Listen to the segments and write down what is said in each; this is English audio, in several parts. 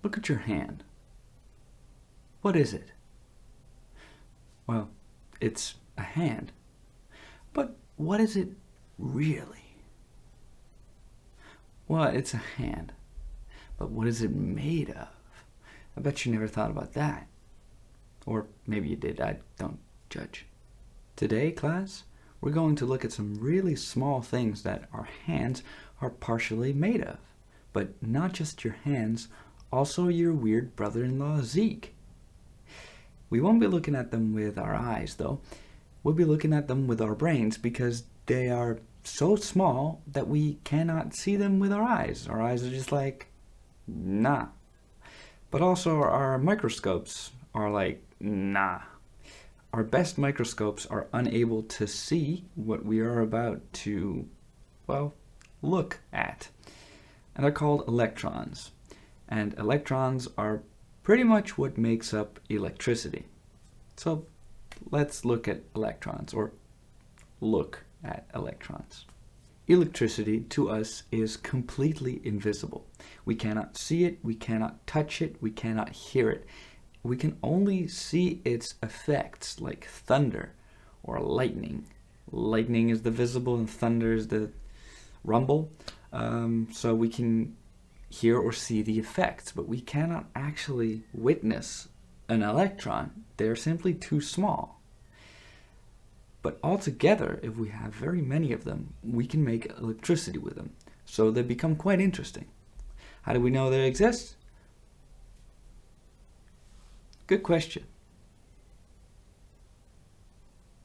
Look at your hand. What is it? Well, it's a hand. But what is it really? Well, it's a hand. But what is it made of? I bet you never thought about that. Or maybe you did, I don't judge. Today, class, we're going to look at some really small things that our hands are partially made of. But not just your hands, also your weird brother-in-law Zeke. We won't be looking at them with our eyes, though. We'll be looking at them with our brains because they are so small that we cannot see them with our eyes. Our eyes are just like, nah. But also our microscopes are like, nah. Our best microscopes are unable to see what we are about to, well, look at. And they're called electrons. And electrons are pretty much what makes up electricity. So let's look at electrons, or look at electrons. Electricity to us is completely invisible. We cannot see it, we cannot touch it, we cannot hear it. We can only see its effects like thunder or lightning. Lightning is the visible and thunder is the rumble. So we can hear or see the effects, but we cannot actually witness an electron. They're simply too small. But altogether, if we have very many of them, we can make electricity with them. So they become quite interesting. How do we know they exist? Good question.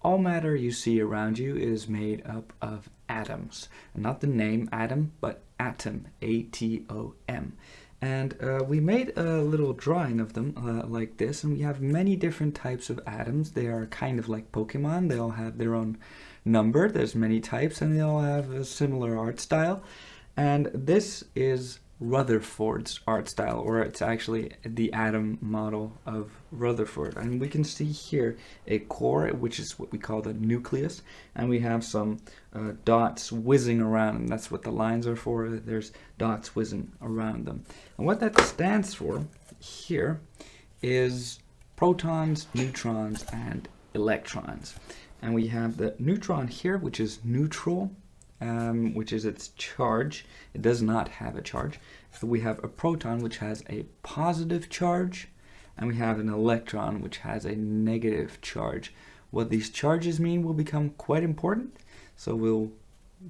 All matter you see around you is made up of atoms. And not the name atom, but atom, A-T-O-M. And we made a little drawing of them like this, and we have many different types of atoms. They are kind of like Pokemon. They all have their own number. There's many types, and they all have a similar art style. And this is Rutherford's art style, or it's actually the atom model of Rutherford. And we can see here a core, which is what we call the nucleus, and we have some dots whizzing around them. That's what the lines are for. There's dots whizzing around them. And what that stands for here is protons, neutrons, and electrons. And we have the neutron here, which is neutral, which is its charge. It does not have a charge. So we have a proton, which has a positive charge, and we have an electron, which has a negative charge. What these charges mean will become quite important, so we'll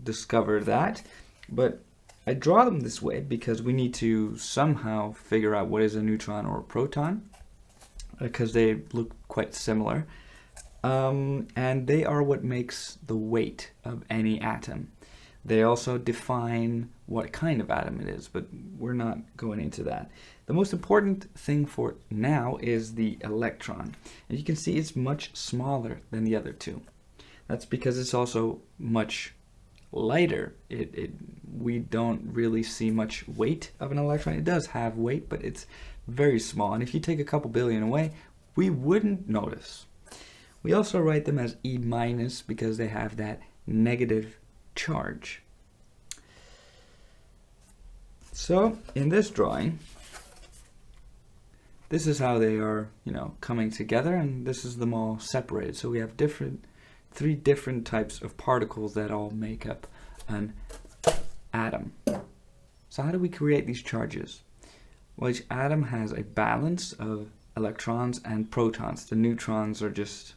discover that. But I draw them this way because we need to somehow figure out what is a neutron or a proton, because they look quite similar. And they are what makes the weight of any atom. They also define what kind of atom it is, but we're not going into that. The most important thing for now is the electron. And you can see it's much smaller than the other two. That's because it's also much lighter. We don't really see much weight of an electron. It does have weight, but it's very small. And if you take a couple billion away, we wouldn't notice. We also write them as E- because they have that negative charge. So in this drawing, this is how they are, coming together, and this is them all separated. So we have three different types of particles that all make up an atom. So how do we create these charges? Well, each atom has a balance of electrons and protons. The neutrons are just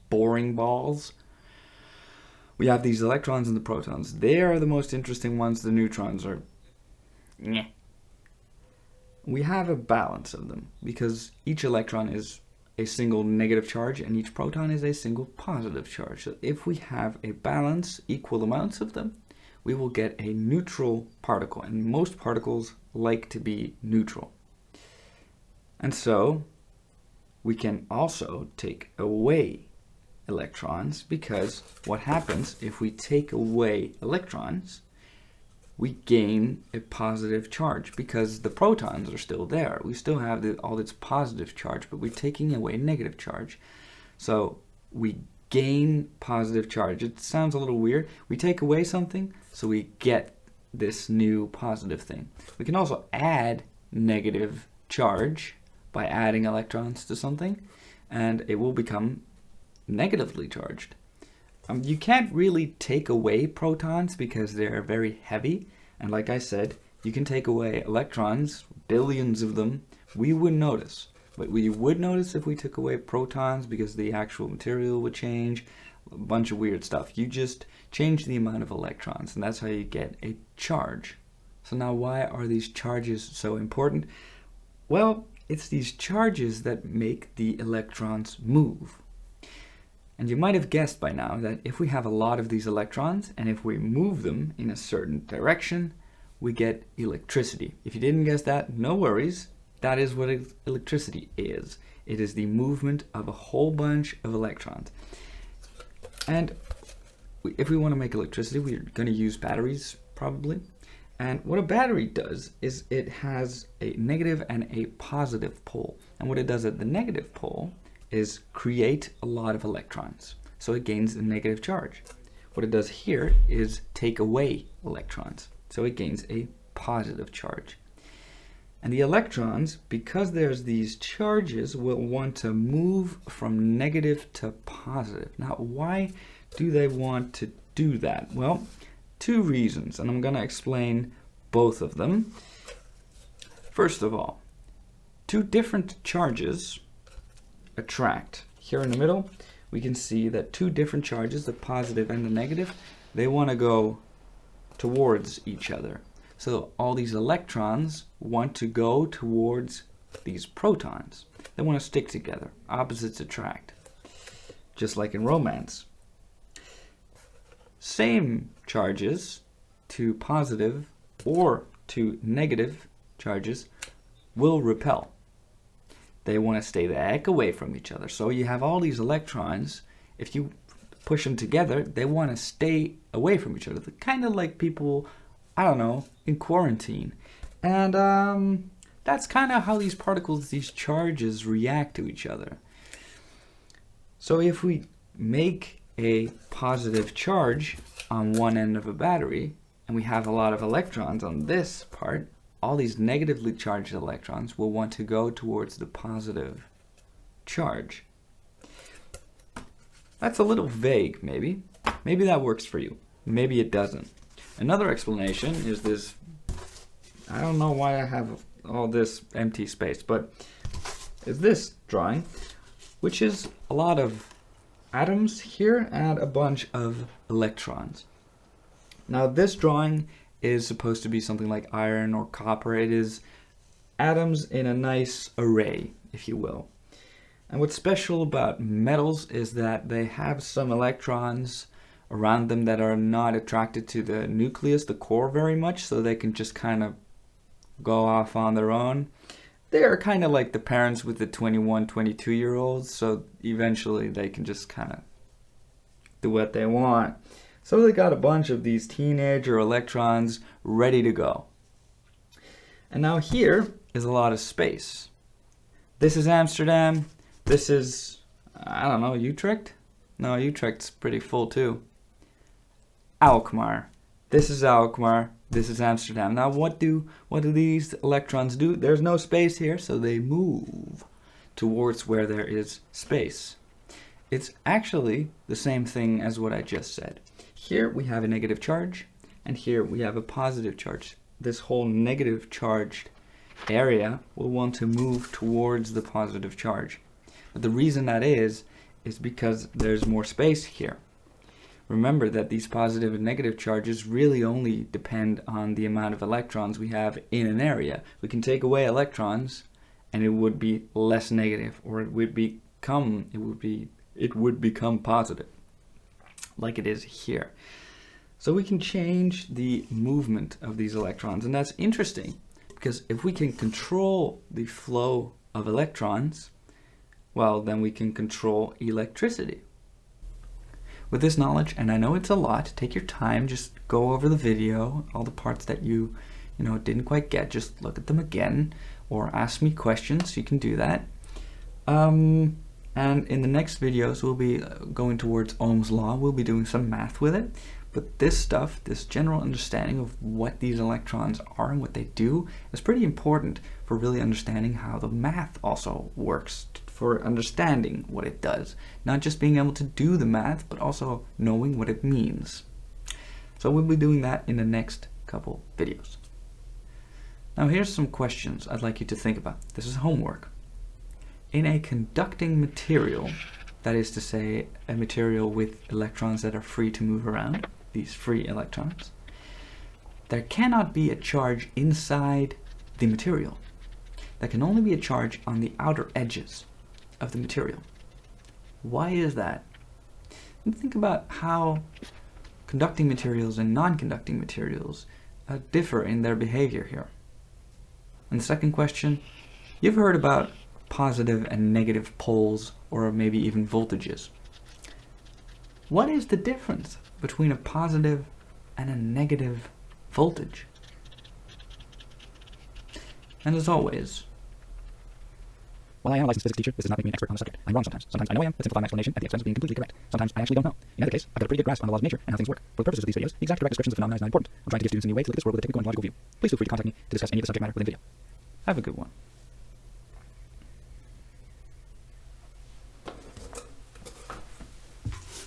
boring balls. We have these electrons and the protons. They are the most interesting ones. The neutrons are meh. We have a balance of them because each electron is a single negative charge and each proton is a single positive charge. So if we have a balance, equal amounts of them, we will get a neutral particle, and most particles like to be neutral. And so we can also take away electrons, because what happens if we take away electrons, we gain a positive charge because the protons are still there. We still have all this positive charge, but we're taking away negative charge. So we gain positive charge. It sounds a little weird. We take away something, so we get this new positive thing. We can also add negative charge by adding electrons to something, and it will become negatively charged. You can't really take away protons because they're very heavy, and like I said, you can take away electrons, billions of them, we wouldn't notice. But we would notice if we took away protons because the actual material would change, a bunch of weird stuff. You just change the amount of electrons, and that's how you get a charge. So now why are these charges so important? Well, it's these charges that make the electrons move. And you might have guessed by now that if we have a lot of these electrons and if we move them in a certain direction, we get electricity. If you didn't guess that, no worries. That is what electricity is. It is the movement of a whole bunch of electrons. And if we want to make electricity, we're going to use batteries probably. And what a battery does is it has a negative and a positive pole. And what it does at the negative pole is create a lot of electrons. So it gains a negative charge. What it does here is take away electrons. So it gains a positive charge. And the electrons, because there's these charges, will want to move from negative to positive. Now, why do they want to do that? Well, two reasons, and I'm going to explain both of them. First of all, two different charges attract. Here in the middle, we can see that two different charges, the positive and the negative, they want to go towards each other. So all these electrons want to go towards these protons. They want to stick together. Opposites attract. Just like in romance. Same charges to positive or to negative charges will repel. They want to stay the heck away from each other. So you have all these electrons. If you push them together, they want to stay away from each other. They're kind of like people, I don't know, in quarantine. And that's kind of how these particles, these charges, react to each other. So if we make a positive charge on one end of a battery, and we have a lot of electrons on this part, all these negatively charged electrons will want to go towards the positive charge. That's a little vague, maybe. Maybe that works for you. Maybe it doesn't. Another explanation is this, I don't know why I have all this empty space, but is this drawing, which is a lot of atoms here and a bunch of electrons. Now this drawing is supposed to be something like iron or copper. It is atoms in a nice array, if you will. And what's special about metals is that they have some electrons around them that are not attracted to the nucleus, the core, very much, so they can just kind of go off on their own. They are kind of like the parents with the 21, 22-year-olds, so eventually they can just kind of do what they want. So they got a bunch of these teenager electrons ready to go. And now here is a lot of space. This is Amsterdam. This is, I don't know, Utrecht? No, Utrecht's pretty full too. Alkmaar. This is Alkmaar. This is Amsterdam. Now what do these electrons do? There's no space here, so they move towards where there is space. It's actually the same thing as what I just said. Here we have a negative charge, and here we have a positive charge. This whole negative charged area will want to move towards the positive charge. But the reason that is because there's more space here. Remember that these positive and negative charges really only depend on the amount of electrons we have in an area. We can take away electrons and it would be less negative, or it would become positive, like it is here. So we can change the movement of these electrons, and that's interesting because if we can control the flow of electrons, well, then we can control electricity. With this knowledge, and I know it's a lot, take your time, just go over the video, all the parts that you didn't quite get, just look at them again, or ask me questions, you can do that. And in the next videos, we'll be going towards Ohm's law. We'll be doing some math with it. But this stuff, this general understanding of what these electrons are and what they do, is pretty important for really understanding how the math also works, for understanding what it does. Not just being able to do the math, but also knowing what it means. So we'll be doing that in the next couple videos. Now here's some questions I'd like you to think about. This is homework. In a conducting material, that is to say a material with electrons that are free to move around, these free electrons, there cannot be a charge inside the material. There can only be a charge on the outer edges of the material. Why is that? And think about how conducting materials and non-conducting materials differ in their behavior here. And the second question, you've heard about positive and negative poles, or maybe even voltages. What is the difference between a positive and a negative voltage? And as always, while I am a licensed physics teacher, this does not make me an expert on the subject. I'm wrong sometimes. Sometimes I know I am, but simplify my explanation at the expense of being completely correct. Sometimes I actually don't know. In either case, I've got a pretty good grasp on the laws of nature and how things work. For the purposes of these videos, the exact direct descriptions of phenomena is not important. I'm trying to give students a new way to look at this world with a technical and logical view. Please feel free to contact me to discuss any of the subject matter within video. have a good one.